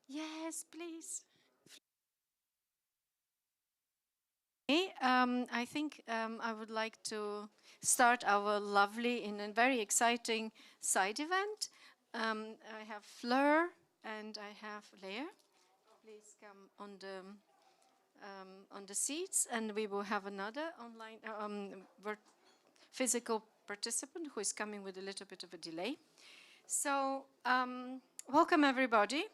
Yes, please. I think I would like to start our lovely and a very exciting side event. I have Fleur and I have Leah. Please come on the seats, and we will have another online physical participant who is coming with a little bit of a delay. So, welcome everybody.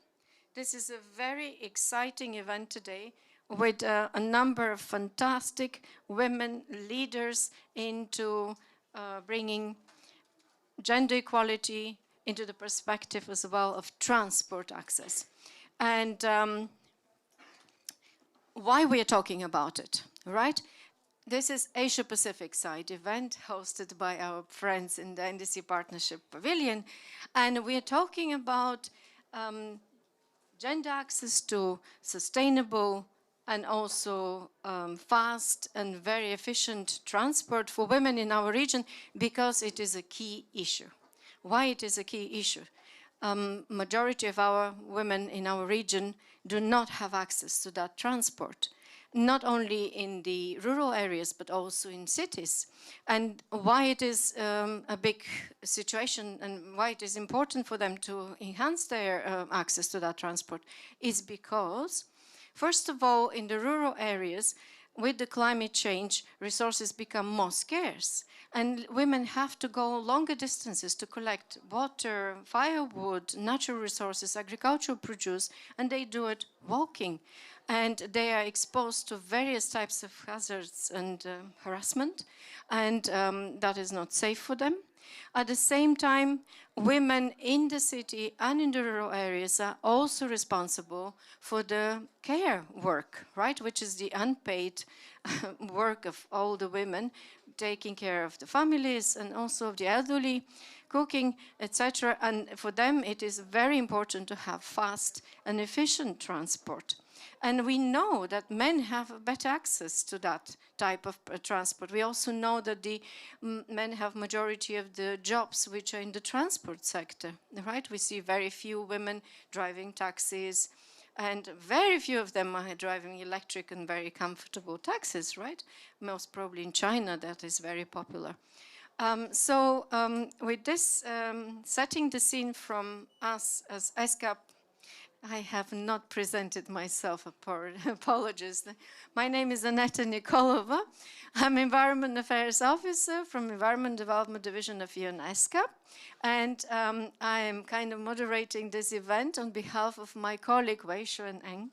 This is a very exciting event today with a number of fantastic women leaders into bringing gender equality into the perspective as well of transport access. And why we are talking about it, right? This is Asia Pacific Side event hosted by our friends in the NDC Partnership Pavilion. And we are talking about gender access to sustainable and also fast and very efficient transport for women in our region, because it is a key issue. Why it is a key issue? Majority of our women in our region do not have access to that transport, not only in the rural areas, but also in cities. And why it is a big situation and why it is important for them to enhance their access to that transport is because, first of all, in the rural areas, with the climate change, resources become more scarce, and women have to go longer distances to collect water, firewood, natural resources, agricultural produce, and they do it walking. And they are exposed to various types of hazards and harassment, and that is not safe for them. At the same time, women in the city and in the rural areas are also responsible for the care work, right? Which is the unpaid work of all the women, taking care of the families and also of the elderly, cooking, etc. And for them, it is very important to have fast and efficient transport. And we know that men have better access to that type of transport. We also know that the men have majority of the jobs which are in the transport sector, right? We see very few women driving taxis, and very few of them are driving electric and very comfortable taxis, right? Most probably in China that is very popular. With this, setting the scene from us as ESCAP, I have not presented myself, apologies. My name is Aneta Nikolova. I'm Environment Affairs Officer from Environment Development Division of ESCAP. And I am kind of moderating this event on behalf of my colleague, Wei Xuan Eng,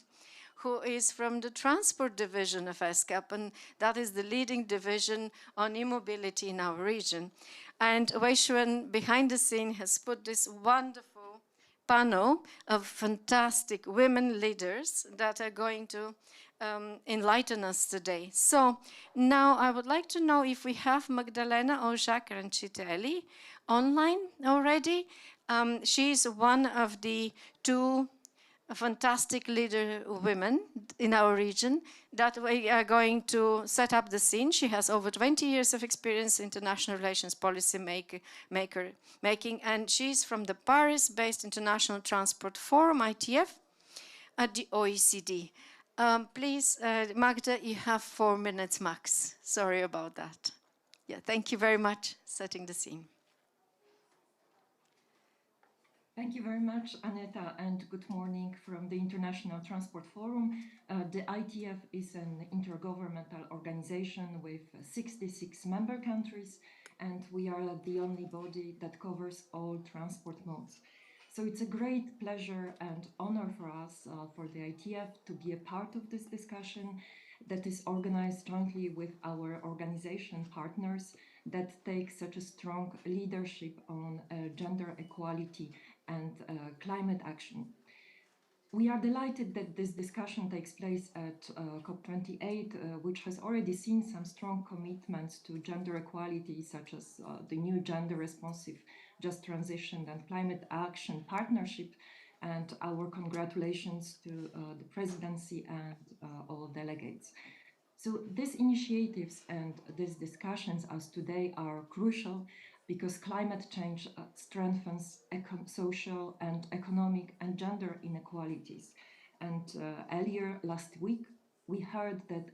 who is from the Transport Division of ESCAP, and that is the leading division on e-mobility in our region. And Wei Xuan, behind the scene, has put this wonderful panel of fantastic women leaders that are going to enlighten us today. So now I would like to know if we have Magdalena Olsza-Crancitelli online already. She is one of the two fantastic leader women in our region that we are going to set up the scene. She has over 20 years of experience in international relations policy making, and she's from the Paris-based International Transport Forum, ITF, at the OECD. Please, Magda, you have 4 minutes max. Sorry about that. Yeah, thank you very much, setting the scene. Thank you very much, Aneta, and good morning from the International Transport Forum. The ITF is an intergovernmental organization with 66 member countries, and we are the only body that covers all transport modes. So it's a great pleasure and honor for us, for the ITF, to be a part of this discussion that is organized jointly with our organization partners that take such a strong leadership on gender equality and climate action. We are delighted that this discussion takes place at COP28, which has already seen some strong commitments to gender equality, such as the new gender responsive just transition and climate action partnership, and our congratulations to the presidency and all delegates. So these initiatives and these discussions as today are crucial because climate change strengthens social and economic and gender inequalities. And earlier last week, we heard that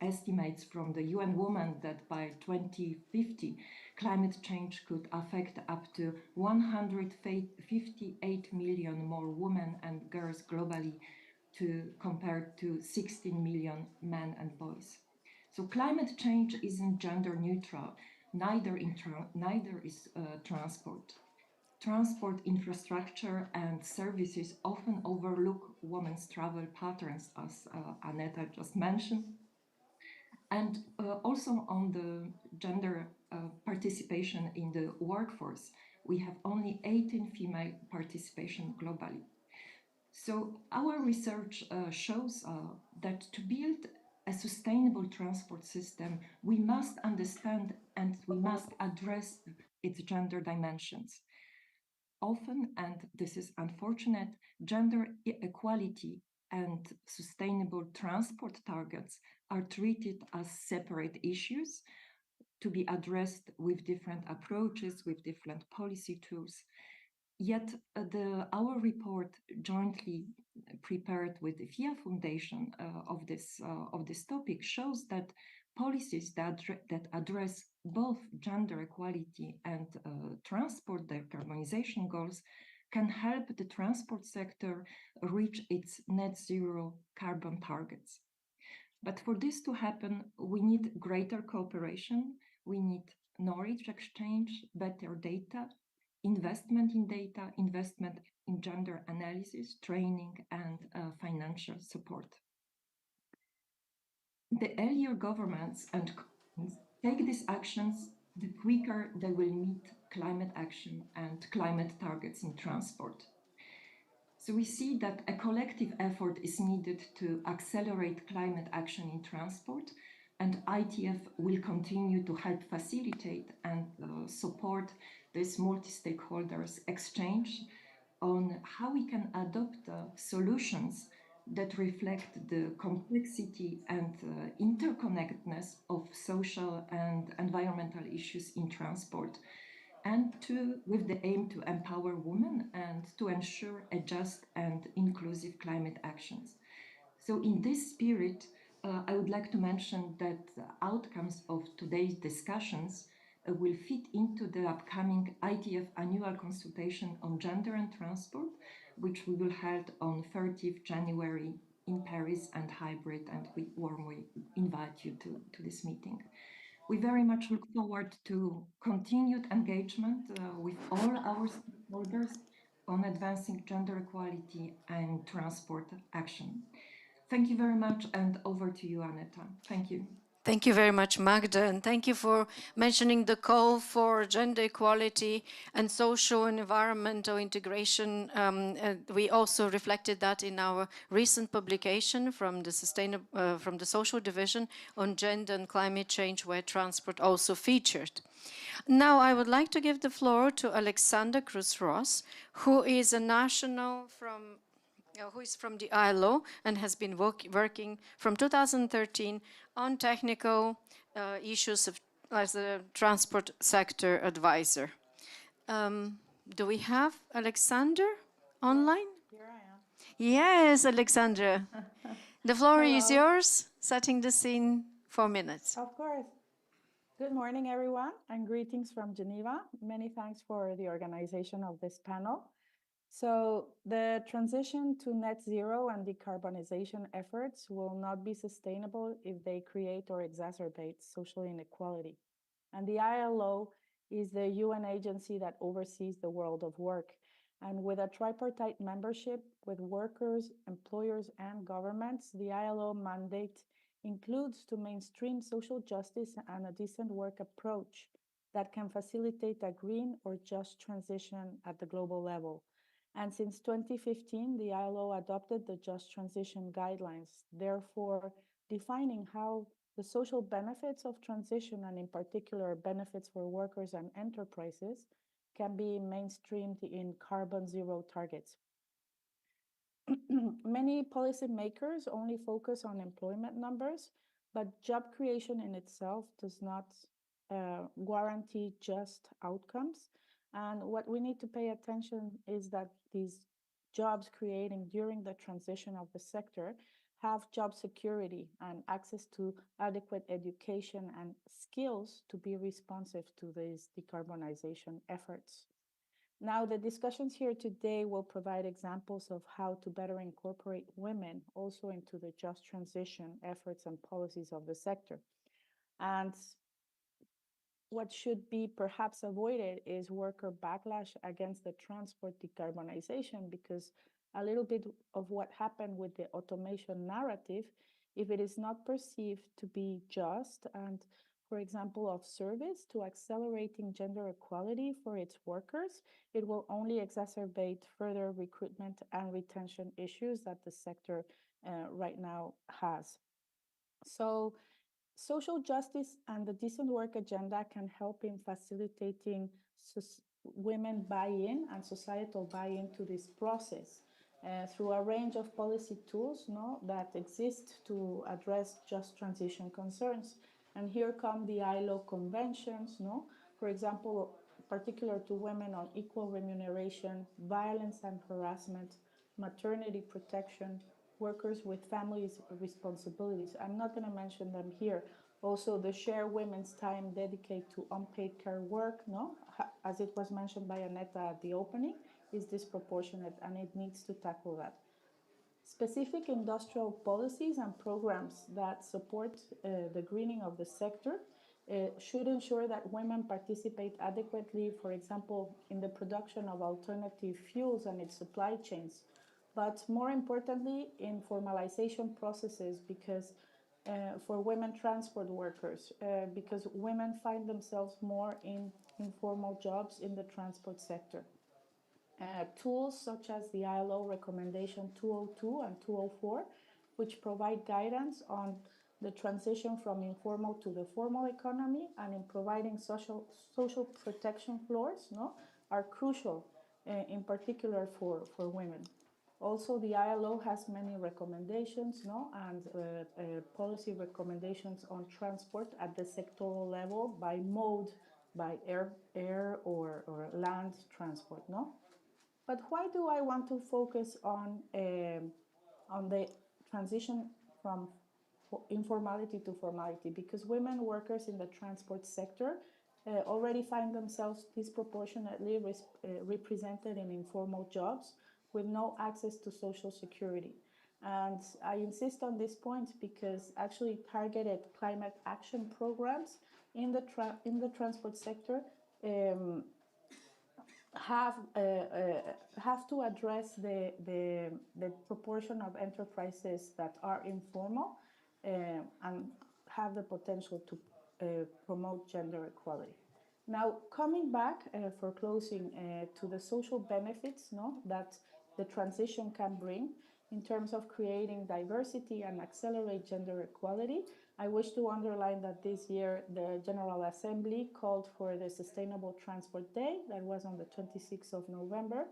estimates from the UN Women that by 2050, climate change could affect up to 158 million more women and girls globally compared to 16 million men and boys. So climate change isn't gender neutral, neither is transport. Transport infrastructure and services often overlook women's travel patterns, as Aneta just mentioned. And also on the gender participation in the workforce, we have only 18 female participation globally. So our research shows that to build a sustainable transport system, we must understand and we must address its gender dimensions. Often, and this is unfortunate, gender equality and sustainable transport targets are treated as separate issues to be addressed with different approaches, with different policy tools. Yet our report, jointly prepared with the FIA Foundation of this topic, shows that policies that address both gender equality and transport decarbonization goals can help the transport sector reach its net zero carbon targets. But for this to happen, we need greater cooperation, we need knowledge exchange, better data, investment in data, investment in gender analysis, training, and financial support. The earlier governments and companies take these actions, the quicker they will meet climate action and climate targets in transport. So we see that a collective effort is needed to accelerate climate action in transport, and ITF will continue to help facilitate and support this multi-stakeholders exchange on how we can adopt solutions that reflect the complexity and interconnectedness of social and environmental issues in transport, and with the aim to empower women and to ensure a just and inclusive climate actions. So in this spirit, I would like to mention that the outcomes of today's discussions will fit into the upcoming ITF annual consultation on gender and transport, which we will hold on 30th January in Paris and hybrid, and we warmly invite you to this meeting. We very much look forward to continued engagement with all our stakeholders on advancing gender equality and transport action. Thank you very much, and over to you, Aneta. Thank you. Thank you very much, Magda, and thank you for mentioning the call for gender equality and social and environmental integration. We also reflected that in our recent publication from the social division on gender and climate change, where transport also featured. Now I would like to give the floor to Alexander Cruz-Ross, who is a national who is from the ILO and has been working from 2013 on technical issues as a transport sector advisor. Do we have Alexander online? Here I am. Yes, Alexandra. The floor is yours, setting the scene 4 minutes. Of course. Good morning, everyone, and greetings from Geneva. Many thanks for the organization of this panel. So the transition to net zero and decarbonization efforts will not be sustainable if they create or exacerbate social inequality. And the ILO is the UN agency that oversees the world of work. And with a tripartite membership with workers, employers, and governments, the ILO mandate includes to mainstream social justice and a decent work approach that can facilitate a green or just transition at the global level. And since 2015, the ILO adopted the Just Transition Guidelines, therefore defining how the social benefits of transition, and in particular benefits for workers and enterprises, can be mainstreamed in carbon zero targets. Many policymakers only focus on employment numbers, but job creation in itself does not guarantee just outcomes. And what we need to pay attention is that these jobs creating during the transition of the sector have job security and access to adequate education and skills to be responsive to these decarbonization efforts. Now, the discussions here today will provide examples of how to better incorporate women also into the just transition efforts and policies of the sector. And what should be perhaps avoided is worker backlash against the transport decarbonization, because a little bit of what happened with the automation narrative, if it is not perceived to be just and, for example, of service to accelerating gender equality for its workers, it will only exacerbate further recruitment and retention issues that the sector right now has. So social justice and the decent work agenda can help in facilitating women buy-in and societal buy-in to this process through a range of policy tools that exist to address just transition concerns. And here come the ILO conventions, for example, particular to women on equal remuneration, violence and harassment, maternity protection, workers with families responsibilities. I'm not going to mention them here. Also, the share women's time dedicated to unpaid care work, as it was mentioned by Aneta at the opening, is disproportionate, and it needs to tackle that. Specific industrial policies and programs that support the greening of the sector should ensure that women participate adequately, for example, in the production of alternative fuels and its supply chains, but more importantly, in formalization processes, because for women transport workers, because women find themselves more in informal jobs in the transport sector. Tools such as the ILO recommendation 202 and 204, which provide guidance on the transition from informal to the formal economy and in providing social protection floors, are crucial, in particular for women. Also, the ILO has many recommendations and policy recommendations on transport at the sectoral level by mode, by air or land transport. But why do I want to focus on the transition from informality to formality? Because women workers in the transport sector already find themselves disproportionately represented in informal jobs with no access to social security. And I insist on this point because actually targeted climate action programs in the transport sector have to address the proportion of enterprises that are informal and have the potential to promote gender equality. Now, coming back for closing to the social benefits that the transition can bring in terms of creating diversity and accelerate gender equality, I wish to underline that this year the General Assembly called for the Sustainable Transport Day that was on the 26th of November,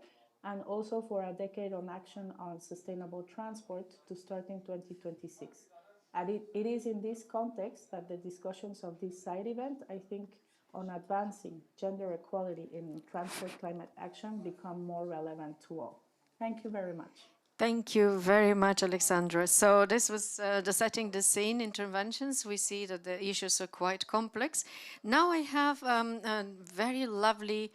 and also for a decade on action on sustainable transport to start in 2026. And it is in this context that the discussions of this side event, I think, on advancing gender equality in transport climate action become more relevant to all. Thank you very much. Thank you very much, Alexandra. So this was the setting the scene interventions. We see that the issues are quite complex. Now I have a very lovely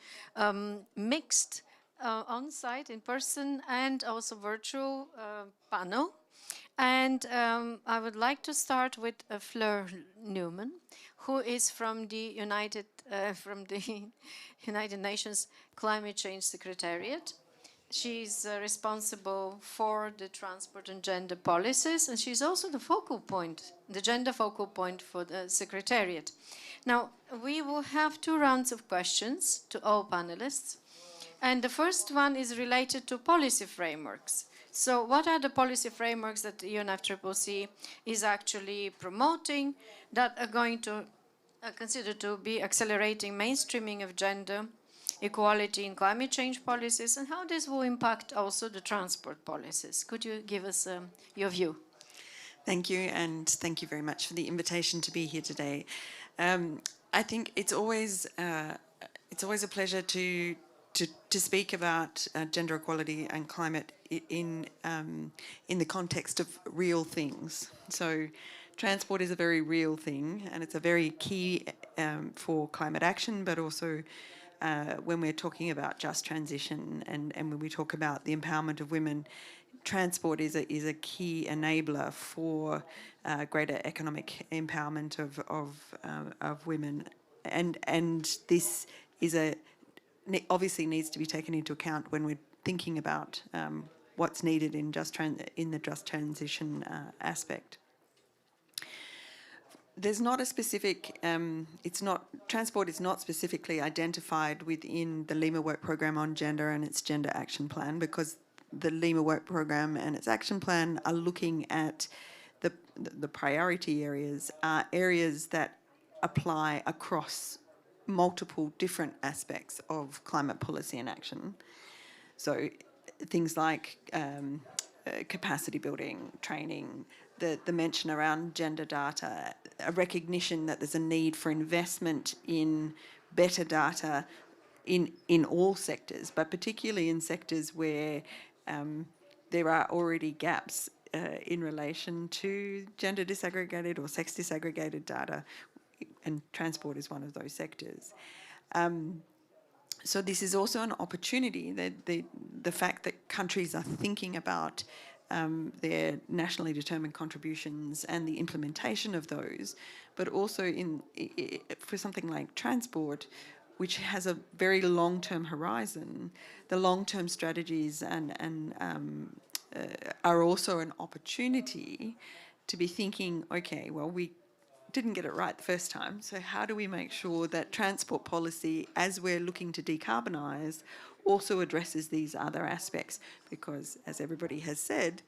mixed on-site, in person, and also virtual panel. And I would like to start with Fleur Newman, who is from the United Nations Climate Change Secretariat. She's responsible for the transport and gender policies, and she's also the focal point, the gender focal point for the Secretariat. Now, we will have 2 rounds of questions to all panelists, and the first one is related to policy frameworks. So what are the policy frameworks that the UNFCCC is actually promoting that are going to consider to be accelerating mainstreaming of gender equality in climate change policies, and how this will impact also the transport policies? Could you give us your view? Thank you, and thank you very much for the invitation to be here today. I think it's always a pleasure to speak about gender equality and climate in the context of real things. So, transport is a very real thing, and it's a very key for climate action, but also when we're talking about just transition and when we talk about the empowerment of women, transport is a key enabler for greater economic empowerment of women, and this is obviously needs to be taken into account when we're thinking about what's needed in the just transition aspect. There's not a specific, transport is not specifically identified within the Lima Work Programme on Gender and its Gender Action Plan, because the Lima Work Programme and its action plan are looking at the priority areas, areas that apply across multiple different aspects of climate policy and action. So things like capacity building, training, the mention around gender data, a recognition that there's a need for investment in better data in all sectors, but particularly in sectors where there are already gaps in relation to gender disaggregated or sex disaggregated data, and transport is one of those sectors. So this is also an opportunity, that the fact that countries are thinking about their nationally determined contributions and the implementation of those, but also for something like transport, which has a very long-term horizon, the long-term strategies are also an opportunity to be thinking, okay, well, we didn't get it right the first time, so how do we make sure that transport policy, as we're looking to decarbonise, also addresses these other aspects? Because, as everybody has said,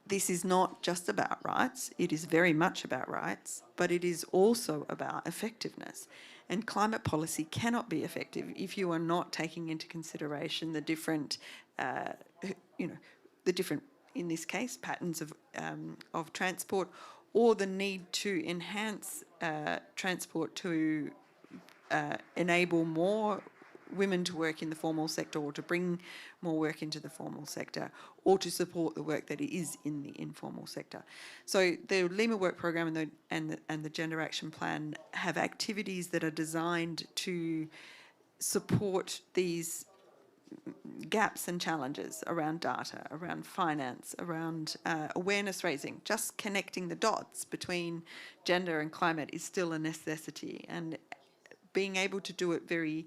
this is not just about rights, it is very much about rights, but it is also about effectiveness. And climate policy cannot be effective if you are not taking into consideration the different, in this case, patterns of transport, or the need to enhance transport to enable more women to work in the formal sector, or to bring more work into the formal sector, or to support the work that is in the informal sector. So the Lima Work Programme and the Gender Action Plan have activities that are designed to support these gaps and challenges around data, around finance, around awareness raising. Just connecting the dots between gender and climate is still a necessity, and being able to do it very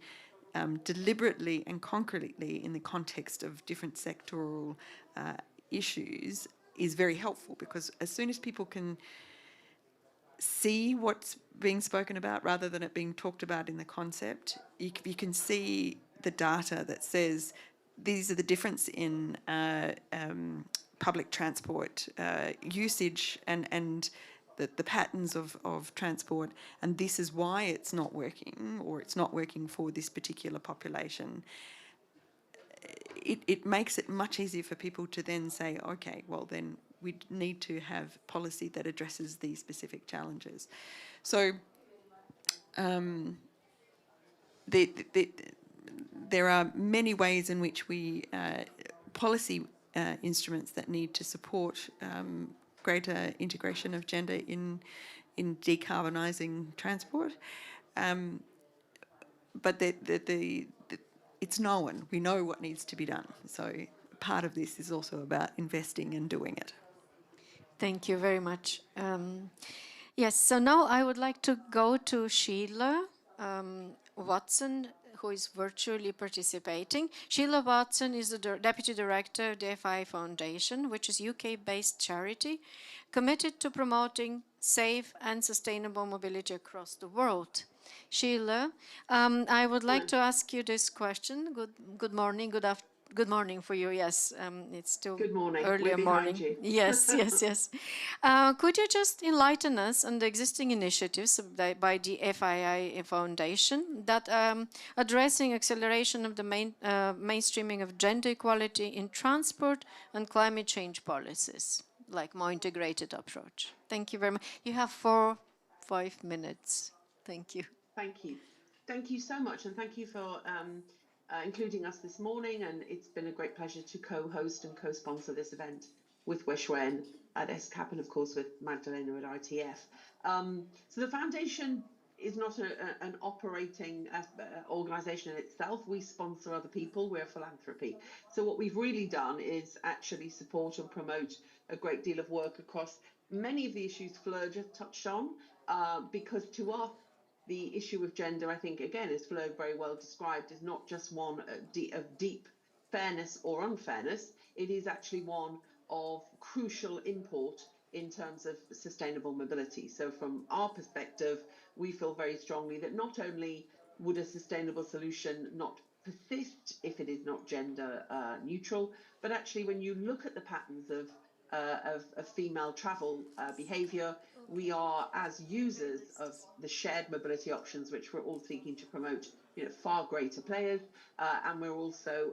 deliberately and concretely in the context of different sectoral issues is very helpful, because as soon as people can see what's being spoken about rather than it being talked about in the concept, you can see the data that says these are the difference in public transport usage and the patterns of transport, and this is why it's not working, or it's not working for this particular population. It makes it much easier for people to then say, okay, well then we need to have policy that addresses these specific challenges. So there are many ways in which we policy instruments that need to support greater integration of gender in decarbonising transport, but it's known. We know what needs to be done. So part of this is also about investing and doing it. Thank you very much. Yes, so now I would like to go to Sheila Watson, who is virtually participating. Sheila Watson is the Deputy Director of DFI Foundation, which is UK-based charity committed to promoting safe and sustainable mobility across the world. Sheila, I would like to ask you this question. Good morning, good morning for you, yes. It's still good morning. Earlier morning. You. Yes, yes. Could you just enlighten us on the existing initiatives by the FIA Foundation that addressing acceleration of the mainstreaming of gender equality in transport and climate change policies, like more integrated approach? Thank you very much. You have 4-5 minutes. Thank you. Thank you. Thank you so much, and thank you for including us this morning. And it's been a great pleasure to co-host and co-sponsor this event with Weshwen at ESCAP and, of course, with Magdalena at ITF. So the foundation is not an operating organisation in itself. We sponsor other people. We're a philanthropy. So what we've really done is actually support and promote a great deal of work across many of the issues Fleur just touched on, because to us, the issue of gender, I think, again, as Fleur very well described, is not just one of deep fairness or unfairness. It is actually one of crucial import in terms of sustainable mobility. So from our perspective, we feel very strongly that not only would a sustainable solution not persist if it is not gender neutral, but actually when you look at the patterns of female travel behaviour, we are, as users of the shared mobility options, which we're all seeking to promote, far greater players, and we're also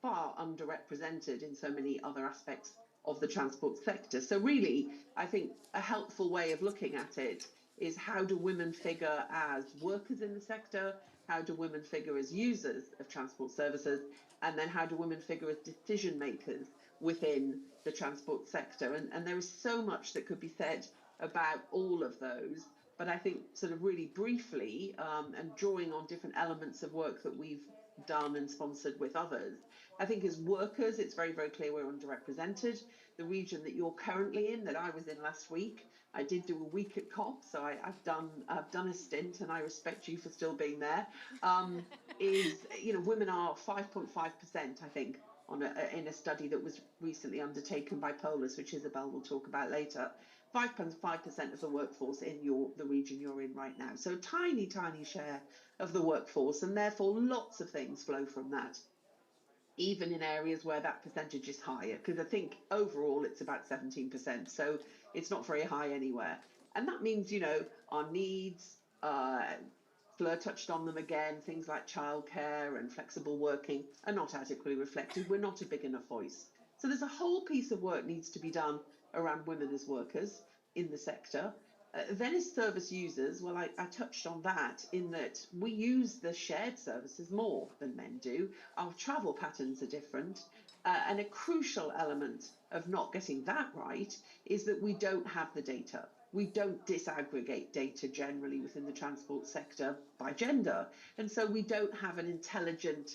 far underrepresented in so many other aspects of the transport sector. So really, I think a helpful way of looking at it is, how do women figure as workers in the sector? How do women figure as users of transport services? And then how do women figure as decision makers within the transport sector? And there is so much that could be said about all of those. But I think sort of really briefly, and drawing on different elements of work that we've done and sponsored with others, I think as workers, it's very, very clear we're underrepresented. The region that you're currently in, that I was in last week, I did do a week at COP, so I've done a stint, and I respect you for still being there. Is, women are 5.5%, I think, in a study that was recently undertaken by Polis, which Isabelle will talk about later. 5.5% of the workforce in the region you're in right now. So a tiny, tiny share of the workforce, and therefore lots of things flow from that, even in areas where that percentage is higher, because I think overall it's about 17%, so it's not very high anywhere. And that means, our needs, Fleur touched on them again, things like childcare and flexible working are not adequately reflected. We're not a big enough voice. So there's a whole piece of work needs to be done around women as workers in the sector. Then as service users, well, I touched on that, in that we use the shared services more than men do. Our travel patterns are different. And a crucial element of not getting that right is that we don't have the data. We don't disaggregate data generally within the transport sector by gender. And so we don't have an intelligent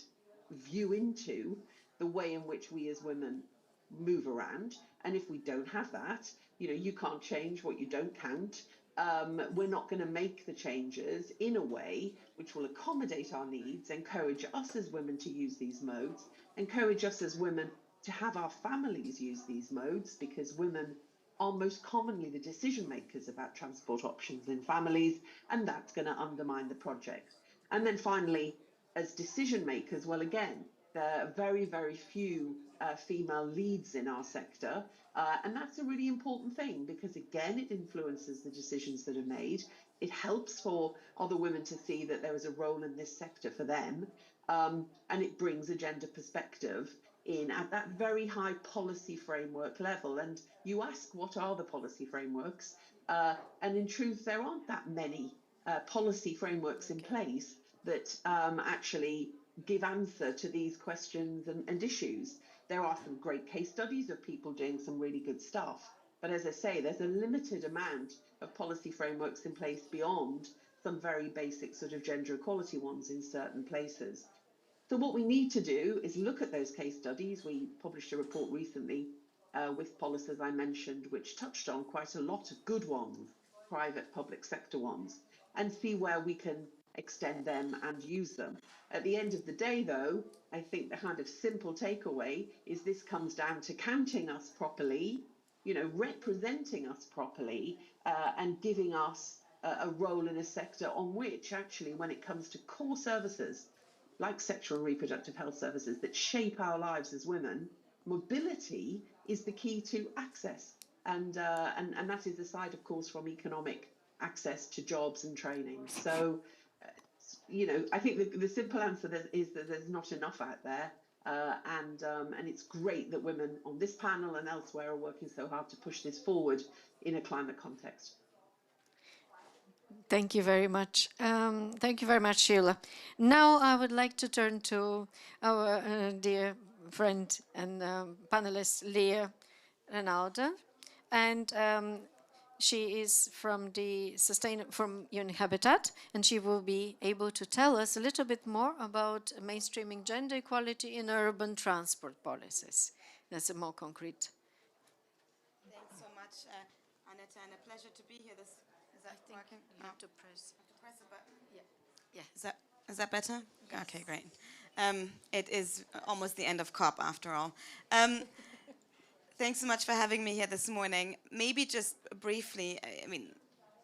view into the way in which we as women move around. And if we don't have that, you can't change what you don't count. We're not going to make the changes in a way which will accommodate our needs, encourage us as women to use these modes, encourage us as women to have our families use these modes, because women are most commonly the decision makers about transport options in families, and that's going to undermine the project. And then finally, as decision makers, well, again, there are very, very few female leads in our sector, and that's a really important thing, because again, it influences the decisions that are made. It helps for other women to see that there is a role in this sector for them, and it brings a gender perspective in at that very high policy framework level. And you ask, what are the policy frameworks? And in truth, there aren't that many policy frameworks in place that actually give answer to these questions and issues. There are some great case studies of people doing some really good stuff. But as I say, there's a limited amount of policy frameworks in place beyond some very basic sort of gender equality ones in certain places. So what we need to do is look at those case studies. We published a report recently with Polis, as I mentioned, which touched on quite a lot of good ones, private, public sector ones, and see where we can extend them and use them. At the end of the day, though, I think the kind of simple takeaway is this comes down to counting us properly, representing us properly, and giving us a role in a sector on which, actually, when it comes to core services, like sexual and reproductive health services that shape our lives as women, mobility is the key to access. And that is aside, of course, from economic access to jobs and training. So, I think the simple answer is that there's not enough out there. And it's great that women on this panel and elsewhere are working so hard to push this forward in a climate context. Thank you very much. Thank you very much, Sheila. Now I would like to turn to our dear friend and panelist, Leah Rala. And she is from from Unihabitat, and she will be able to tell us a little bit more about mainstreaming gender equality in urban transport policies. That's a more concrete. Thanks so much, Aneta, and a pleasure to be here. Is that working? You have to press. I have to press a button? Yeah. Yeah. Is that better? Yes. Okay, great. It is almost the end of COP after all. Thanks so much for having me here this morning. Maybe just briefly, I mean,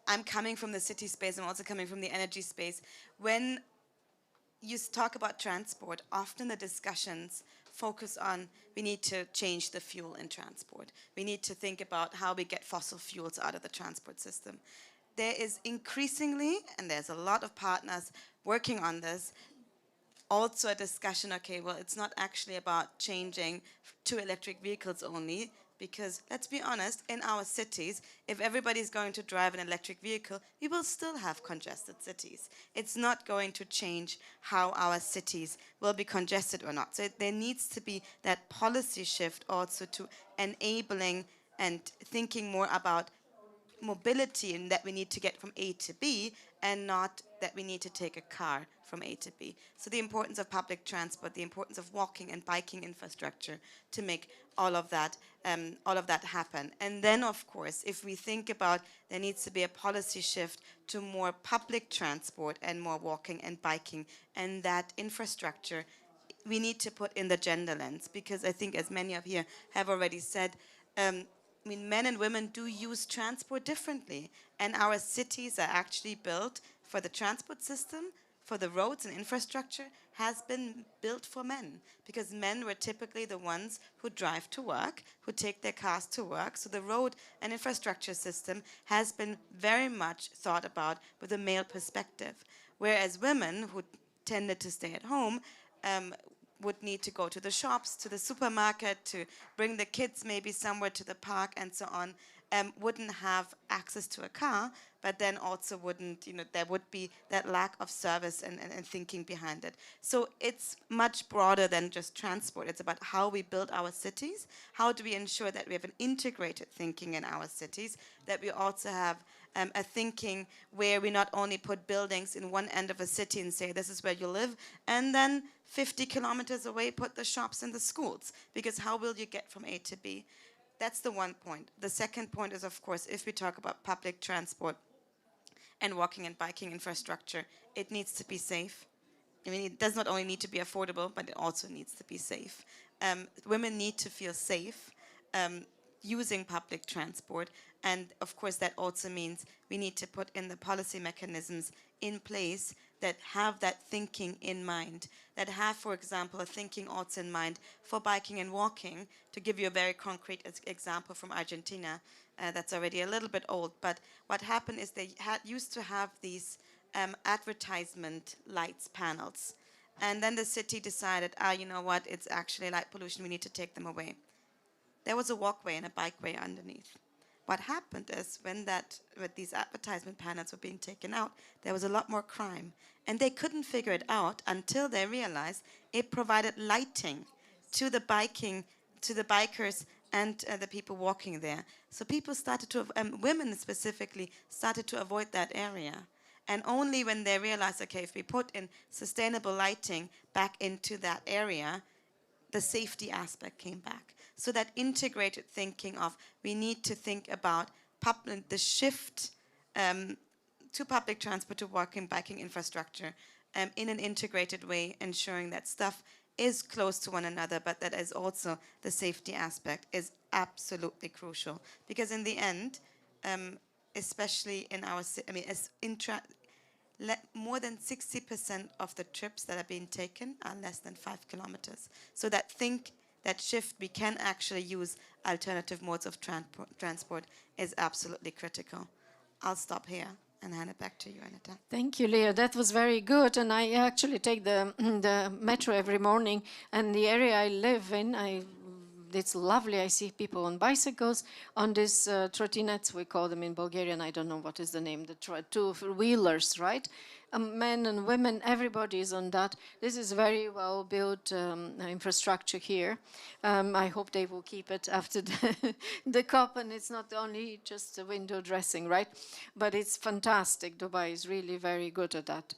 I'm coming from the city space, I'm also coming from the energy space. When you talk about transport, often the discussions focus on we need to change the fuel in transport. We need to think about how we get fossil fuels out of the transport system. There is increasingly, and there's a lot of partners working on this, also a discussion, okay, well, it's not actually about changing to electric vehicles only, because let's be honest, in our cities, if everybody's going to drive an electric vehicle, we will still have congested cities. It's not going to change how our cities will be congested or not. So there needs to be that policy shift also to enabling and thinking more about mobility and that we need to get from A to B and not that we need to take a car from A to B. So the importance of public transport, the importance of walking and biking infrastructure to make all of that happen. And then, of course, if we think about there needs to be a policy shift to more public transport and more walking and biking, and that infrastructure we need to put in the gender lens, because I think, as many of you have already said, I mean, men and women do use transport differently, and our cities are actually built for the transport system, for the roads and infrastructure has been built for men, because men were typically the ones who drive to work, who take their cars to work. So the road and infrastructure system has been very much thought about with a male perspective, whereas women who tended to stay at home would need to go to the shops, to the supermarket, to bring the kids maybe somewhere to the park and so on, wouldn't have access to a car, but then also wouldn't, there would be that lack of service and thinking behind it. So it's much broader than just transport. It's about how we build our cities, how do we ensure that we have an integrated thinking in our cities, that we also have a thinking where we not only put buildings in one end of a city and say this is where you live, and then 50 kilometers away put the shops and the schools, because how will you get from A to B? That's the one point. The second point is, of course, if we talk about public transport and walking and biking infrastructure, it needs to be safe. I mean, it does not only need to be affordable, but it also needs to be safe. Women need to feel safe using public transport. And of course, that also means we need to put in the policy mechanisms in place that have that thinking in mind, that have, for example, a thinking also in mind for biking and walking. To give you a very concrete example from Argentina, that's already a little bit old, but what happened is they used to have these advertisement lights panels. And then the city decided, you know what, it's actually light pollution, we need to take them away. There was a walkway and a bikeway underneath. What happened is when these advertisement panels were being taken out, there was a lot more crime. And they couldn't figure it out until they realized it provided lighting to the bikers and the people walking there. So people started to, women specifically, started to avoid that area. And only when they realized, okay, if we put in sustainable lighting back into that area, the safety aspect came back. So that integrated thinking of we need to think about the shift to public transport, to walking, biking infrastructure in an integrated way, ensuring that stuff is close to one another, but that is also the safety aspect is absolutely crucial. Because in the end, especially in our, more than 60% of the trips that are being taken are less than 5 kilometers. So that shift, we can actually use alternative modes of transport is absolutely critical. I'll stop here and hand it back to you, Aneta. Thank you, Leah. That was very good. And I actually take the metro every morning. And the area I live in, it's lovely. I see people on bicycles, on these trotinettes, we call them in Bulgarian, I don't know what is the name, the two-wheelers, right? Men and women, everybody is on that. This is very well built infrastructure here. I hope they will keep it after the COP, and it's not only just a window dressing, right? But it's fantastic. Dubai is really very good at that.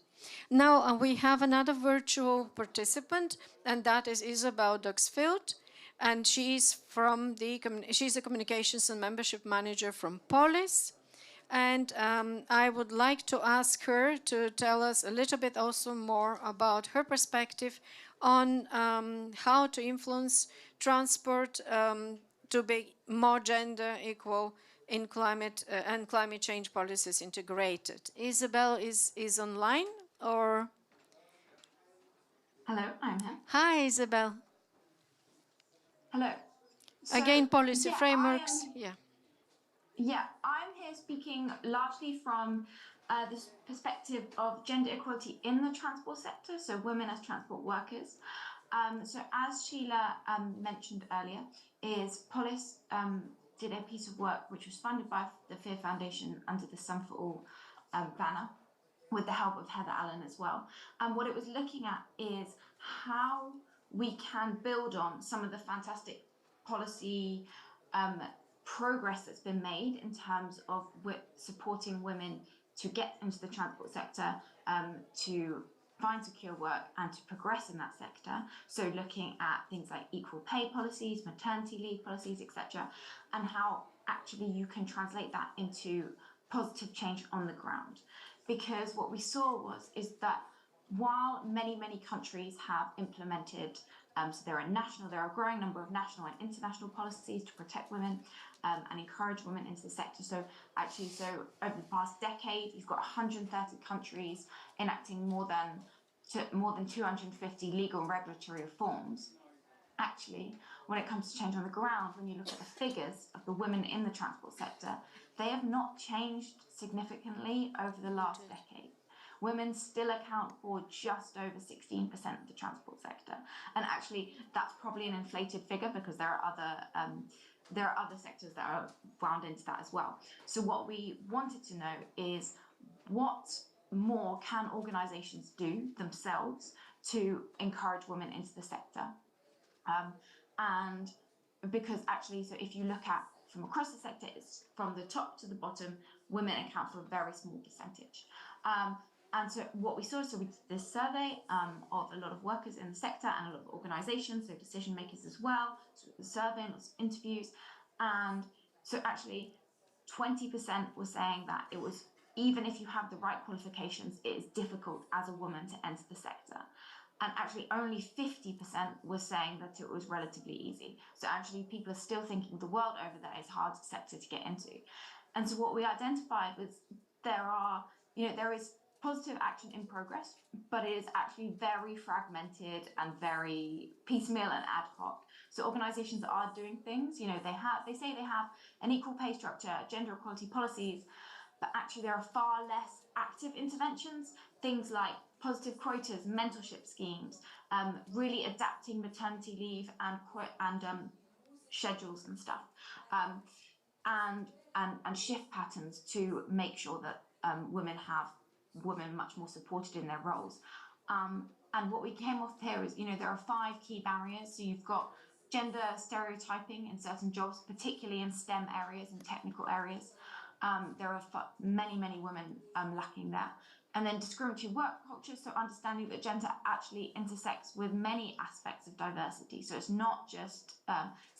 Now we have another virtual participant, and that is Isabelle Duckfield, and she's a communications and membership manager from Polis. And I would like to ask her to tell us a little bit also more about her perspective on how to influence transport to be more gender equal in climate and climate change policies integrated. Isabelle is online, or? Hello, I'm here. Hi, Isabelle. Hello. Again, policy frameworks. I'm here speaking largely from this perspective of gender equality in the transport sector, so women as transport workers. So as Sheila mentioned earlier, is Polis did a piece of work which was funded by the FIA Foundation under the Sun for All banner, with the help of Heather Allen as well. And what it was looking at is how we can build on some of the fantastic policy progress that's been made in terms of supporting women to get into the transport sector, to find secure work and to progress in that sector. So looking at things like equal pay policies, maternity leave policies, etc., and how actually you can translate that into positive change on the ground. Because what we saw is that while many countries have implemented, so there are a growing number of national and international policies to protect women and encourage women into the sector. So over the past decade, you've got 130 countries enacting more than 250 legal and regulatory reforms. Actually, when it comes to change on the ground, when you look at the figures of the women in the transport sector, they have not changed significantly over the last decade. Women still account for just over 16% of the transport sector. And actually, that's probably an inflated figure because there are other sectors that are wound into that as well. So what we wanted to know is what more can organisations do themselves to encourage women into the sector? And because actually, so if you look at from across the sector, it's from the top to the bottom, women account for a very small percentage. And so what we saw, so we did this survey of a lot of workers in the sector and a lot of organisations, so decision makers as well. So the survey and lots of interviews. And so actually 20% were saying that it was, even if you have the right qualifications, it is difficult as a woman to enter the sector. And actually only 50% were saying that it was relatively easy. So actually people are still thinking the world over there is a hard sector to get into. And so what we identified was there is positive action in progress, but it is actually very fragmented and very piecemeal and ad hoc. So organisations are doing things, they say they have an equal pay structure, gender equality policies, but actually there are far less active interventions, things like positive quotas, mentorship schemes, really adapting maternity leave and schedules and stuff, and shift patterns to make sure that women much more supported in their roles. And what we came off here is, there are 5 key barriers. So you've got gender stereotyping in certain jobs, particularly in STEM areas and technical areas. There are many women lacking there. And then discriminatory work culture, so understanding that gender actually intersects with many aspects of diversity. So it's not just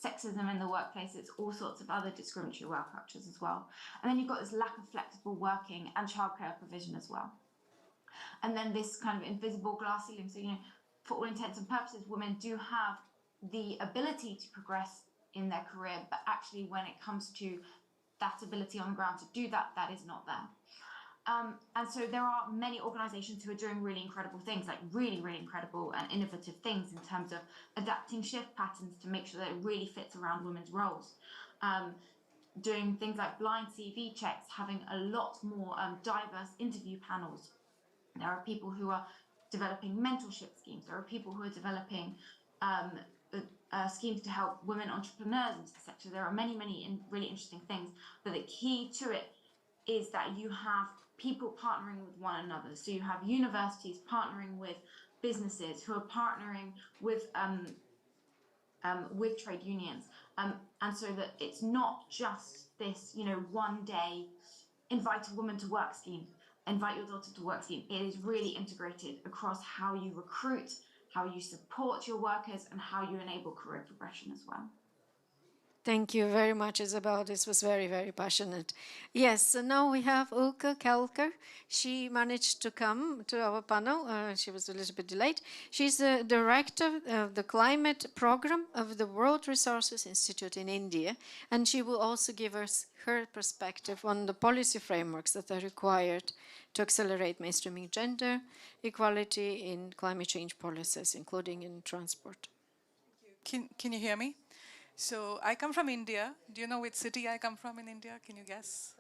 sexism in the workplace, it's all sorts of other discriminatory work cultures as well. And then you've got this lack of flexible working and childcare provision as well. And then this kind of invisible glass ceiling. So, for all intents and purposes, women do have the ability to progress in their career, but actually when it comes to that ability on the ground to do that, that is not there. And so there are many organisations who are doing really incredible things, like really incredible and innovative things in terms of adapting shift patterns to make sure that it really fits around women's roles. Doing things like blind CV checks, having a lot more diverse interview panels. There are people who are developing mentorship schemes. There are people who are developing schemes to help women entrepreneurs into the sector. There are many, many really interesting things, but the key to it is that you have people partnering with one another. So you have universities partnering with businesses who are partnering with trade unions, and so that it's not just this, one day invite a woman to work scheme, invite your daughter to work scheme. It is really integrated across how you recruit, how you support your workers, and how you enable career progression as well. Thank you very much, Isabelle. This was very, very passionate. Yes, so now we have Oka Kelker. She managed to come to our panel. She was a little bit delayed. She's the director of the climate program of the World Resources Institute in India, and she will also give us her perspective on the policy frameworks that are required to accelerate mainstreaming gender equality in climate change policies, including in transport. Can you hear me? So I come from India. Do you know which city I come from in India? Can you guess?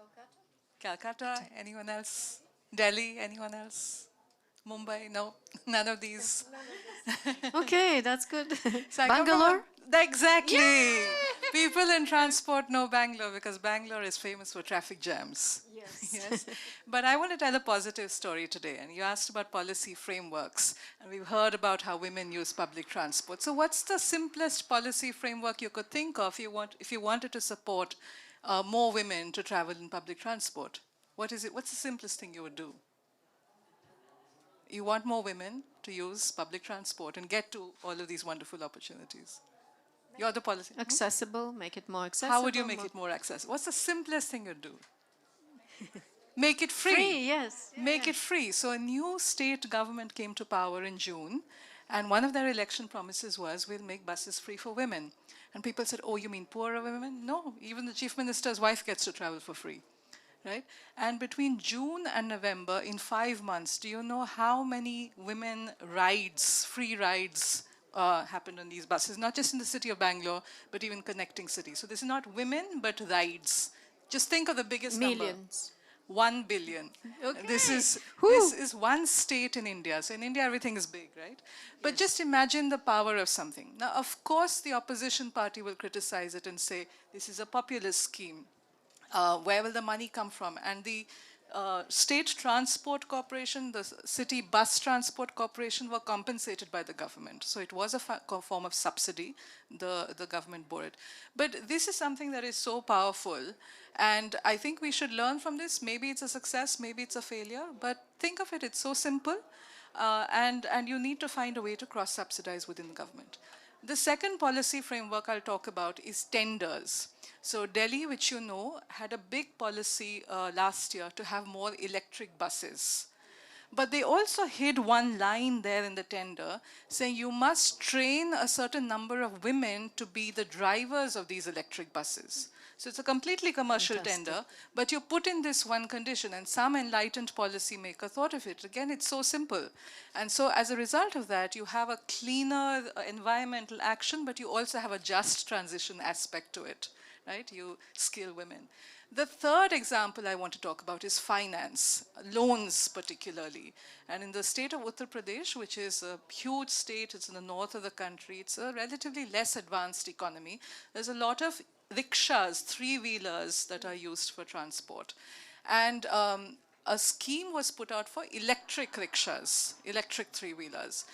Calcutta. Anyone else? Delhi? Anyone else? Mumbai? No, none of these. Okay, that's good. So Bangalore? Exactly. Yay! People in transport know Bangalore because Bangalore is famous for traffic jams. Yes. Yes. But I want to tell a positive story today. And you asked about policy frameworks. And we've heard about how women use public transport. So what's the simplest policy framework you could think of if you wanted to support more women to travel in public transport? What is it? What's the simplest thing you would do? You want more women to use public transport and get to all of these wonderful opportunities. You're the policy. Accessible, make it more accessible. How would you make it more accessible? What's the simplest thing you'd do? Make it free. Free, yes. Make it free. So a new state government came to power in June, and one of their election promises was, we'll make buses free for women. And people said, oh, you mean poorer women? No, even the chief minister's wife gets to travel for free. Right? And between June and November, in 5 months, do you know how many women rides, free rides, happened on these buses? Not just in the city of Bangalore, but even connecting cities. So this is not women, but rides. Just think of the biggest number. Millions. 1 billion. Okay. This is one state in India. So in India, everything is big, right? But Yes. just imagine the power of something. Now, of course, the opposition party will criticize it and say, this is a populist scheme. Where will the money come from? And the State Transport Corporation, the City Bus Transport Corporation were compensated by the government. So it was a form of subsidy, the government bore it. But this is something that is so powerful. And I think we should learn from this. Maybe it's a success, maybe it's a failure. But think of it, it's so simple. And you need to find a way to cross-subsidize within the government. The second policy framework I'll talk about is tenders. So Delhi, which you know, had a big policy last year to have more electric buses. But they also hid one line there in the tender saying you must train a certain number of women to be the drivers of these electric buses. So it's a completely commercial tender, but you put in this one condition, and some enlightened policymaker thought of it. Again, it's so simple. And so as a result of that, you have a cleaner environmental action, but you also have a just transition aspect to it, right? You skill women. The third example I want to talk about is finance, loans particularly. And in the state of Uttar Pradesh, which is a huge state, it's in the north of the country, it's a relatively less advanced economy. There's a lot of rickshaws, three-wheelers that are used for transport. And a scheme was put out for electric rickshaws, electric three-wheelers.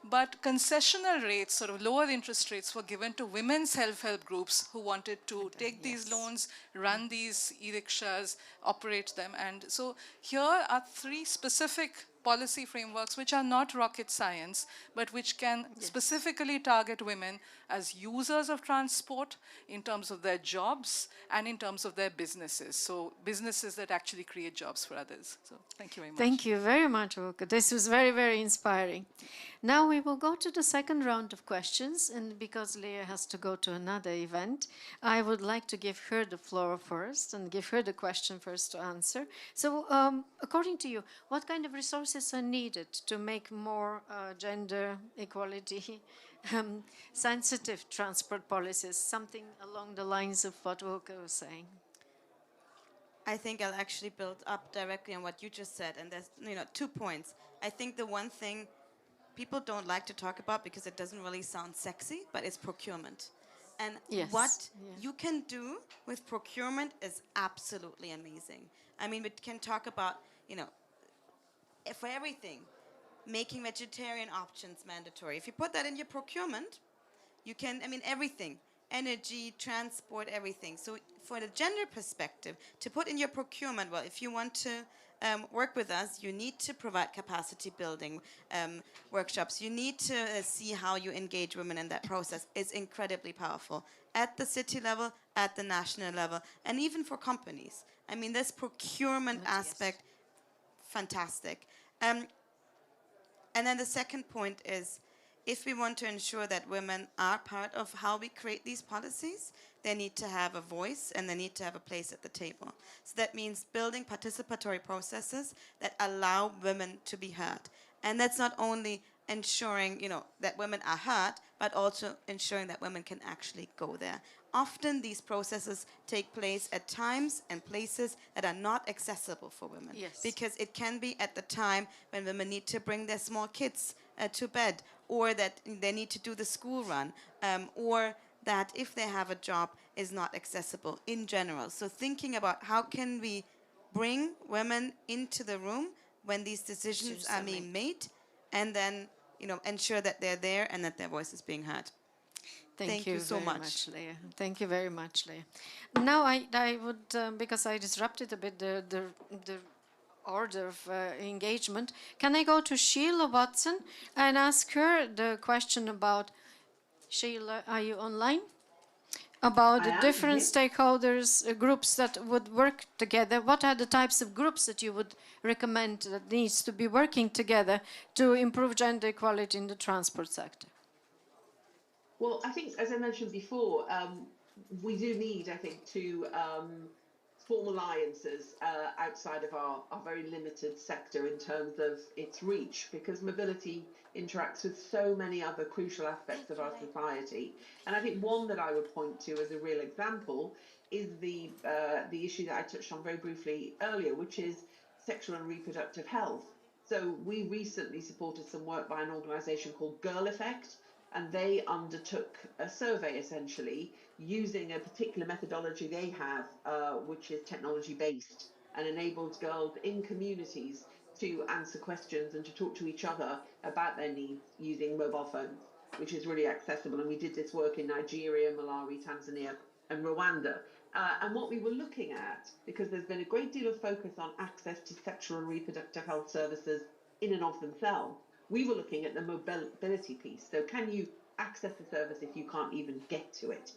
But concessional rates, sort of lower interest rates, were given to women's self-help groups who wanted to take these loans, run these e-rickshaws, operate them. And so here are three specific policy frameworks which are not rocket science, but which can specifically target women as users of transport in terms of their jobs and in terms of their businesses. So businesses that actually create jobs for others. So thank you very much. Thank you very much, Oka. This was very, very inspiring. Now we will go to the second round of questions, and because Leah has to go to another event, I would like to give her the floor first and give her the question first to answer. So according to you, what kind of resources are needed to make more gender equality sensitive transport policies, something along the lines of what Oka was saying? I think I'll actually build up directly on what you just said, and there's 2 points. I think the one thing people don't like to talk about because it doesn't really sound sexy, but it's procurement. And Yes. what Yeah. you can do with procurement is absolutely amazing. I mean, we can talk about, you know, for everything, making vegetarian options mandatory. If you put that in your procurement, you can, I mean, everything, energy, transport, everything. So for the gender perspective, to put in your procurement, well, if you want to work with us, you need to provide capacity building workshops. You need to see how you engage women in that process. It's incredibly powerful at the city level, at the national level, and even for companies. I mean, this procurement aspect, fantastic. And then the second point is, if we want to ensure that women are part of how we create these policies, they need to have a voice and they need to have a place at the table. So that means building participatory processes that allow women to be heard. And that's not only ensuring, you know, that women are heard, but also ensuring that women can actually go there. Often these processes take place at times and places that are not accessible for women. Yes. Because it can be at the time when women need to bring their small kids to bed, or that they need to do the school run, or that if they have a job is not accessible in general. So thinking about how can we bring women into the room when these decisions are being made, and then, you know, ensure that they're there and that their voice is being heard. Thank you so very much. Leah. Thank you very much, Leah. Now I would, because I disrupted a bit the order of engagement, can I go to Sheila Watson and ask her the question about, Sheila, are you online? About the different stakeholders, groups that would work together. What are the types of groups that you would recommend that needs to be working together to improve gender equality in the transport sector? Well, I think, as I mentioned before, we do need, I think, to form alliances outside of our very limited sector in terms of its reach, because mobility interacts with so many other crucial aspects of our society. And I think one that I would point to as a real example is the issue that I touched on very briefly earlier, which is sexual and reproductive health. So we recently supported some work by an organisation called Girl Effect, and they undertook a survey essentially using a particular methodology they have, which is technology based and enables girls in communities to answer questions and to talk to each other about their needs using mobile phones, which is really accessible. And we did this work in Nigeria, Malawi, Tanzania, and Rwanda. And what we were looking at, because there's been a great deal of focus on access to sexual and reproductive health services in and of themselves, we were looking at the mobility piece. So can you access the service if you can't even get to it?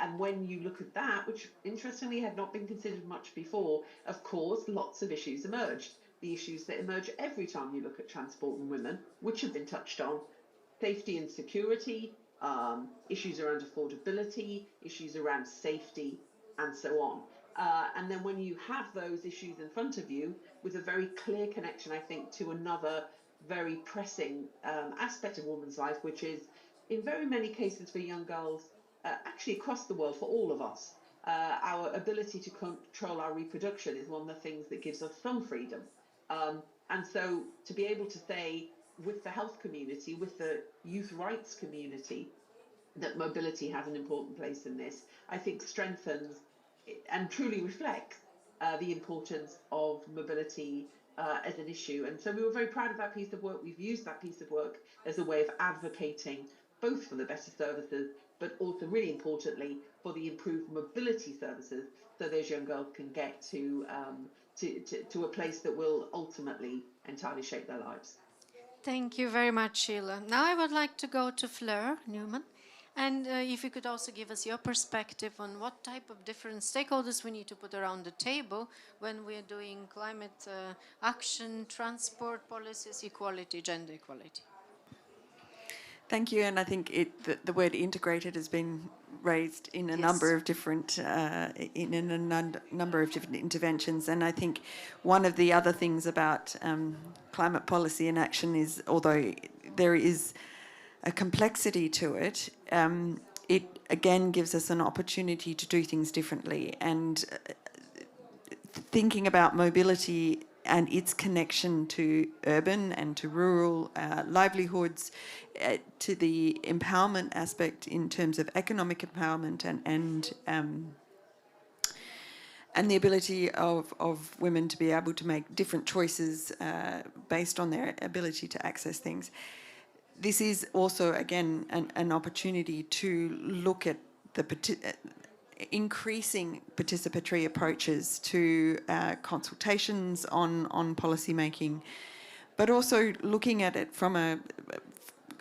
And when you look at that, which interestingly had not been considered much before, of course, lots of issues emerged. The issues that emerge every time you look at transport and women, which have been touched on: safety and security, issues around affordability, issues around safety, and so on. And then when you have those issues in front of you, with a very clear connection, I think, to another very pressing aspect of women's life, which is, in very many cases for young girls, actually across the world, for all of us, our ability to control our reproduction is one of the things that gives us some freedom. And so to be able to say, with the health community, with the youth rights community, that mobility has an important place in this, I think strengthens and truly reflects the importance of mobility as an issue. And so we were very proud of that piece of work. We've used that piece of work as a way of advocating both for the better services, but also, really importantly, for the improved mobility services, so those young girls can get to a place that will ultimately entirely shape their lives. Thank you very much, Sheila. Now I would like to go to Fleur Newman. And if you could also give us your perspective on what type of different stakeholders we need to put around the table when we're doing climate action, transport policies, equality, gender equality. Thank you, and I think the word integrated has been raised in a number of different number of different interventions, and I think one of the other things about climate policy in action is, although there is a complexity to it, it again gives us an opportunity to do things differently. And thinking about mobility and its connection to urban and to rural livelihoods, to the empowerment aspect in terms of economic empowerment and the ability of women to be able to make different choices based on their ability to access things. This is also, again, an opportunity to look at the increasing participatory approaches to consultations on policy making, but also looking at it from a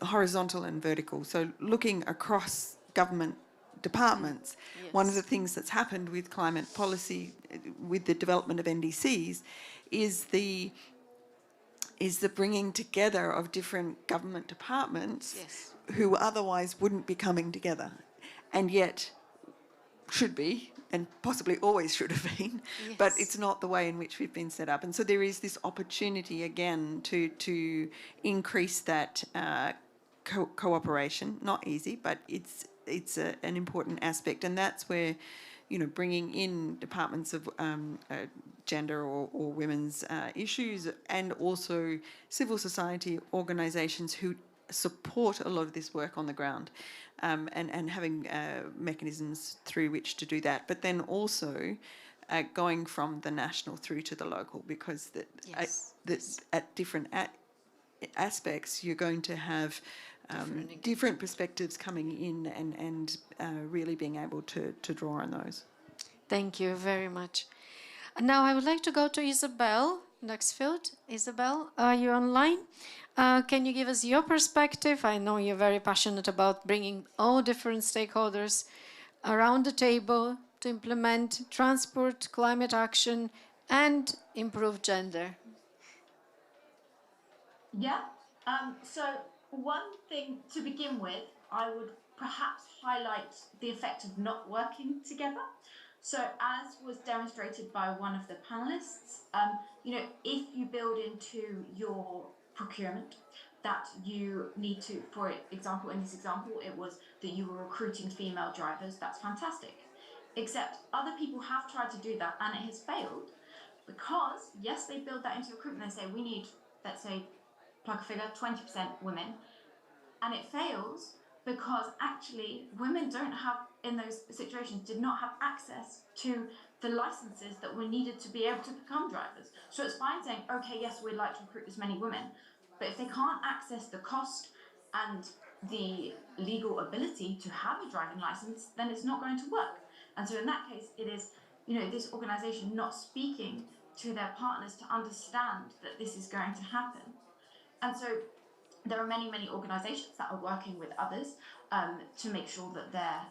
horizontal and vertical. So looking across government departments. Yes. One of the things that's happened with climate policy, with the development of NDCs, is the bringing together of different government departments Yes. who otherwise wouldn't be coming together, and yet should be, and possibly always should have been, Yes. but it's not the way in which we've been set up. And so there is this opportunity again to increase that cooperation. Not easy, but it's an important aspect, and that's where, you know, bringing in departments of gender or women's issues, and also civil society organisations who support a lot of this work on the ground, and having mechanisms through which to do that. But then also going from the national through to the local, because at different aspects you're going to have different perspectives coming in, and really being able to draw on those. Thank you very much. And now I would like to go to Isabelle Duckfield. Isabelle, are you online? Can you give us your perspective? I know you're very passionate about bringing all different stakeholders around the table to implement transport, climate action, and improve gender. Yeah. So one thing to begin with, I would perhaps highlight the effect of not working together. So as was demonstrated by one of the panelists, you know, if you build into your procurement that you need to, for example, in this example, it was that you were recruiting female drivers, that's fantastic. Except other people have tried to do that and it has failed, because yes, they build that into recruitment. They say we need, let's say, plug a figure, 20% women, and it fails because actually women don't have, in those situations, did not have access to the licenses that were needed to be able to become drivers. So it's fine saying, okay, yes, we'd like to recruit as many women, but if they can't access the cost and the legal ability to have a driving license, then it's not going to work. And so in that case, it is, you know, this organisation not speaking to their partners to understand that this is going to happen. And so there are many, many organisations that are working with others to make sure that their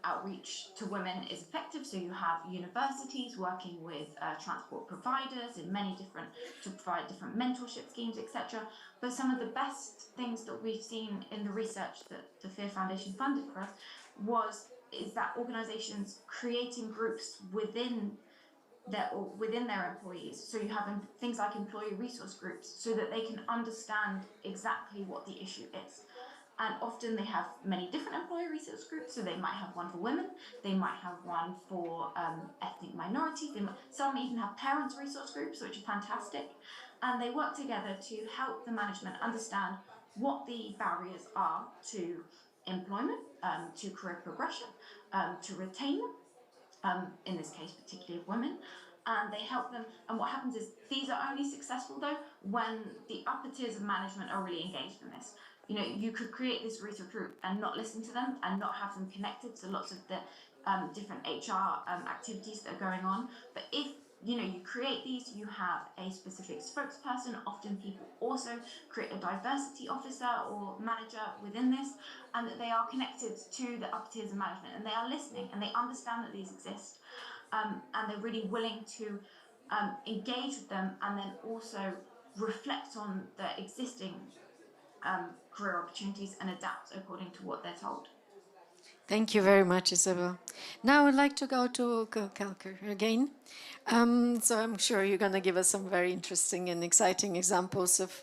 outreach to women is effective. So you have universities working with transport providers in many different, to provide different mentorship schemes, etc. But some of the best things that we've seen in the research that the FIA Foundation funded for us is that organisations creating groups within their employees. So you have things like employee resource groups, so that they can understand exactly what the issue is. And often they have many different employee resource groups. So they might have one for women, they might have one for ethnic minorities, some even have parents resource groups, which is fantastic. And they work together to help the management understand what the barriers are to employment, to career progression, to retain them. In this case, particularly of women, and they help them. And what happens is these are only successful though when the upper tiers of management are really engaged in this. You know, you could create this research group and not listen to them and not have them connected to lots of the different HR activities that are going on. But if you know, you create these, you have a specific spokesperson. Often people also create a diversity officer or manager within this, and that they are connected to the upper tiers of management, and they are listening and they understand that these exist, and they're really willing to engage with them, and then also reflect on the existing career opportunities and adapt according to what they're told. Thank you very much, Isabelle. Now I would like to go to Oka Kelker again. So I'm sure you're going to give us some very interesting and exciting examples of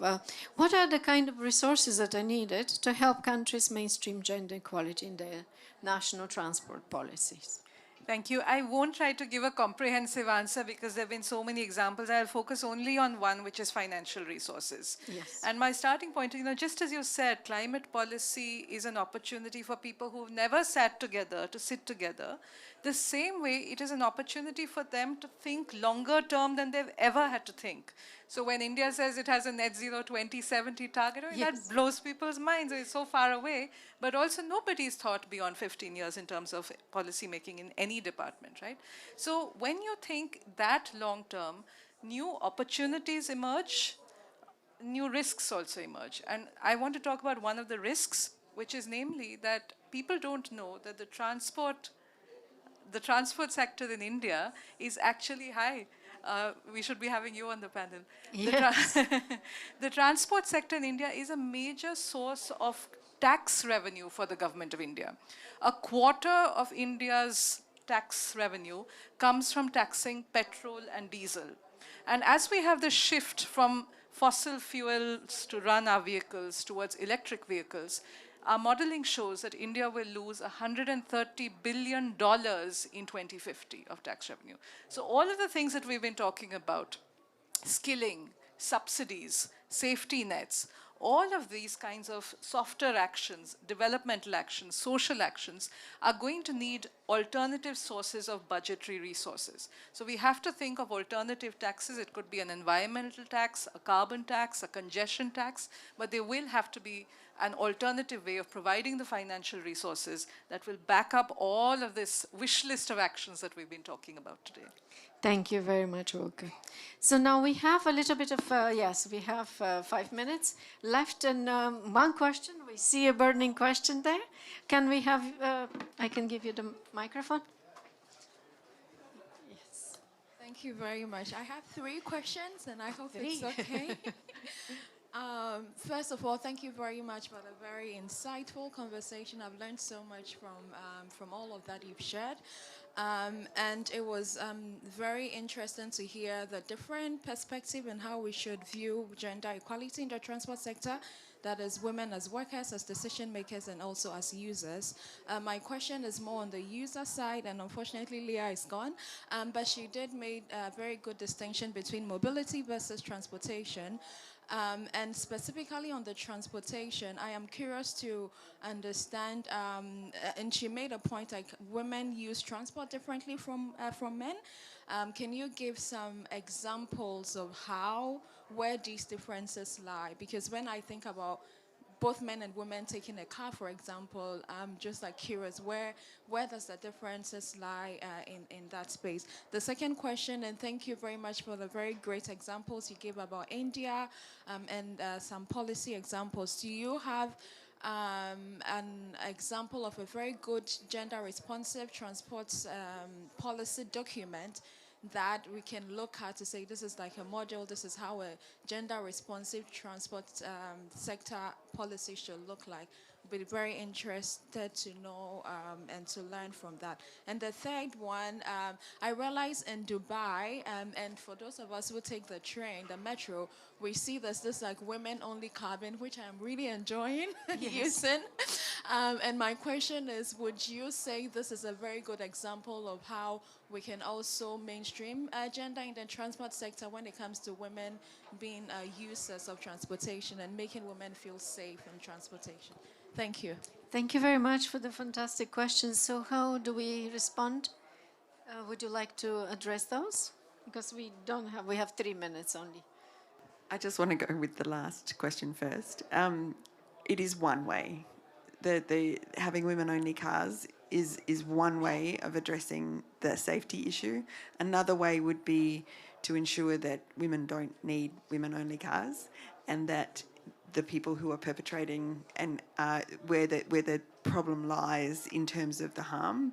what are the kind of resources that are needed to help countries mainstream gender equality in their national transport policies. Thank you. I won't try to give a comprehensive answer because there have been so many examples. I'll focus only on one, which is financial resources. Yes. And my starting point, just as you said, climate policy is an opportunity for people who've never sat together to sit together. The same way, it is an opportunity for them to think longer term than they've ever had to think. So when India says it has a net zero 2070 target, that blows people's minds. It's so far away. But also nobody's thought beyond 15 years in terms of policy making in any department, right? So when you think that long term, new opportunities emerge, new risks also emerge. And I want to talk about one of the risks, which is namely that people don't know that the transport sector in India is actually high. We should be having you on the panel. Yes. The transport sector in India is a major source of tax revenue for the government of India. A quarter of India's tax revenue comes from taxing petrol and diesel. And as we have the shift from fossil fuels to run our vehicles towards electric vehicles, our modeling shows that India will lose $130 billion in 2050 of tax revenue. So all of the things that we've been talking about, skilling, subsidies, safety nets, all of these kinds of softer actions, developmental actions, social actions, are going to need alternative sources of budgetary resources. So we have to think of alternative taxes. It could be an environmental tax, a carbon tax, a congestion tax, but there will have to be an alternative way of providing the financial resources that will back up all of this wish list of actions that we've been talking about today. Thank you very much, Oka. So now we have a little bit of, yes, we have 5 minutes left and one question. We see a burning question there. Can we have, I can give you the microphone. Yes. Thank you very much. I have 3 questions and I hope it's okay. First of all, thank you very much for the very insightful conversation. I've learned so much from all of that you've shared. And it was very interesting to hear the different perspective and how we should view gender equality in the transport sector, that is women as workers, as decision makers, and also as users. My question is more on the user side, and unfortunately Leah is gone, but she did make a very good distinction between mobility versus transportation. And specifically on the transportation, I am curious to understand, and she made a point like women use transport differently from men. Can you give some examples of where these differences lie? Because when I think about both men and women taking a car, for example, I'm just like curious, where does the differences lie in that space? The second question, and thank you very much for the very great examples you gave about India and some policy examples. Do you have an example of a very good gender responsive transport policy document that we can look at to say this is like a model, this is how a gender responsive transport sector policy should look like? Be very interested to know and to learn from that. And the third one, I realize in Dubai, and for those of us who take the train, the metro, we see this like women-only cabin, which I'm really enjoying using. And my question is, would you say this is a very good example of how we can also mainstream gender in the transport sector when it comes to women being users of transportation and making women feel safe in transportation? Thank you. Thank you very much for the fantastic questions. So how do we respond? Would you like to address those? Because we have 3 minutes only. I just want to go with the last question first. It is one way. The having women-only cars is one way of addressing the safety issue. Another way would be to ensure that women don't need women-only cars, and that the people who are perpetrating and where the problem lies in terms of the harm,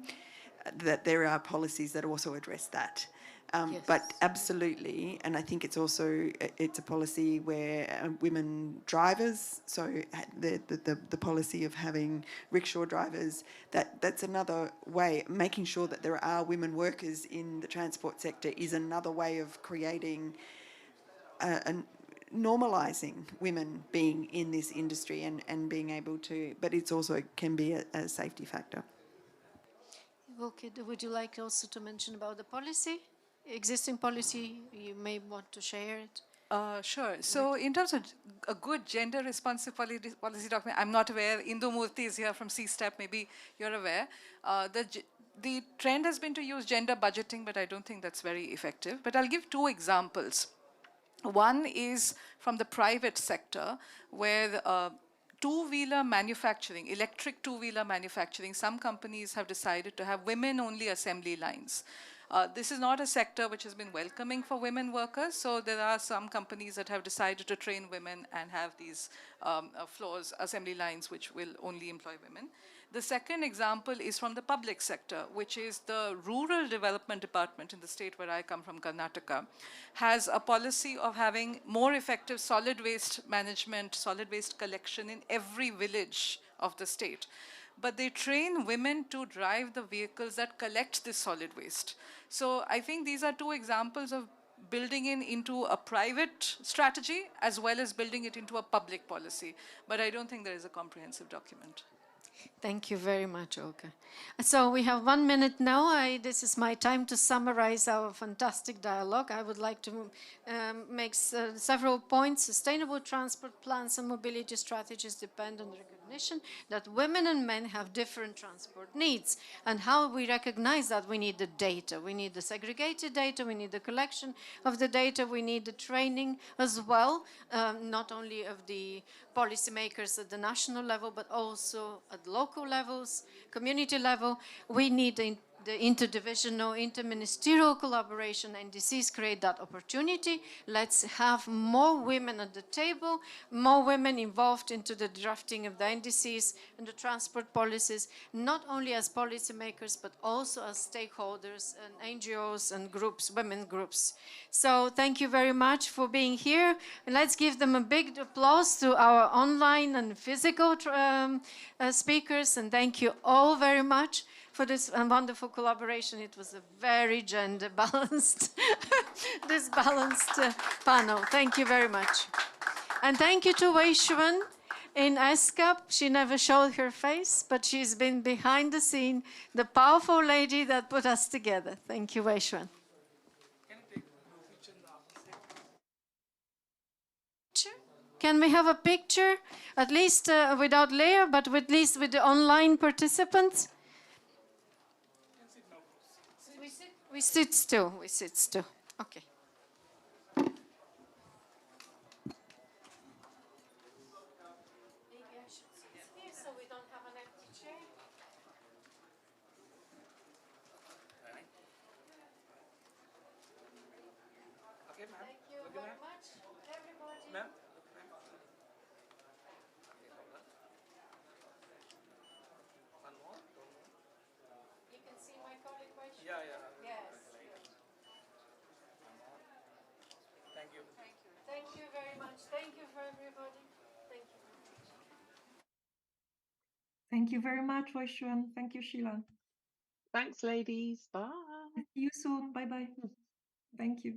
that there are policies that also address that. But absolutely, and I think it's a policy where women drivers, so the policy of having rickshaw drivers, that's another way. Making sure that there are women workers in the transport sector is another way of creating normalising women being in this industry and being able to, but it's also can be a safety factor. Okay, would you like also to mention about the policy? Existing policy, you may want to share it. Sure. So in terms of a good gender responsive policy document, I'm not aware. Indu Murthy is here from CSTEP, maybe you're aware. The trend has been to use gender budgeting, but I don't think that's very effective. But I'll give two examples. One is from the private sector, where two-wheeler manufacturing, electric two-wheeler manufacturing, some companies have decided to have women-only assembly lines. This is not a sector which has been welcoming for women workers, so there are some companies that have decided to train women and have these floors, assembly lines, which will only employ women. The second example is from the public sector, which is the Rural Development Department in the state where I come from, Karnataka, has a policy of having more effective solid waste management, solid waste collection in every village of the state. But they train women to drive the vehicles that collect this solid waste. So I think these are two examples of building into a private strategy as well as building it into a public policy. But I don't think there is a comprehensive document. Thank you very much, Oka. So we have 1 minute now. This is my time to summarize our fantastic dialogue. I would like to make several points. Sustainable transport plans and mobility strategies depend on recognition that women and men have different transport needs. And how we recognize that? We need the data. We need the segregated data. We need the collection of the data. We need the training as well, not only of the policymakers at the national level, but also at local levels, community level. We need the interdivisional, interministerial collaboration. NDCs create that opportunity. Let's have more women at the table, more women involved into the drafting of the NDCs and the transport policies, not only as policymakers, but also as stakeholders and NGOs and groups, women groups. So thank you very much for being here. And let's give them a big applause to our online and physical speakers. And thank you all very much for this wonderful collaboration. It was a very gender balanced, this balanced panel. Thank you very much. And thank you to Wei Xuan in ESCAP. She never showed her face, but she's been behind the scene, the powerful lady that put us together. Thank you, Wei Xuan. Can we have a picture, at least without Leah, but at least with the online participants? We sit still, we sit still. Okay. Maybe I should sit here so we don't have an empty chair. Okay, ma'am. Thank you very much, everybody. Ma'am. One more? You can see my colleague question? Yeah, yeah. Yes. Thank you. Thank you. Thank you very much. Thank you for everybody. Thank you very much. Thank you very much, Wei Xuan. Thank you, Sheila. Thanks, ladies. Bye. See you soon. Bye-bye. Thank you.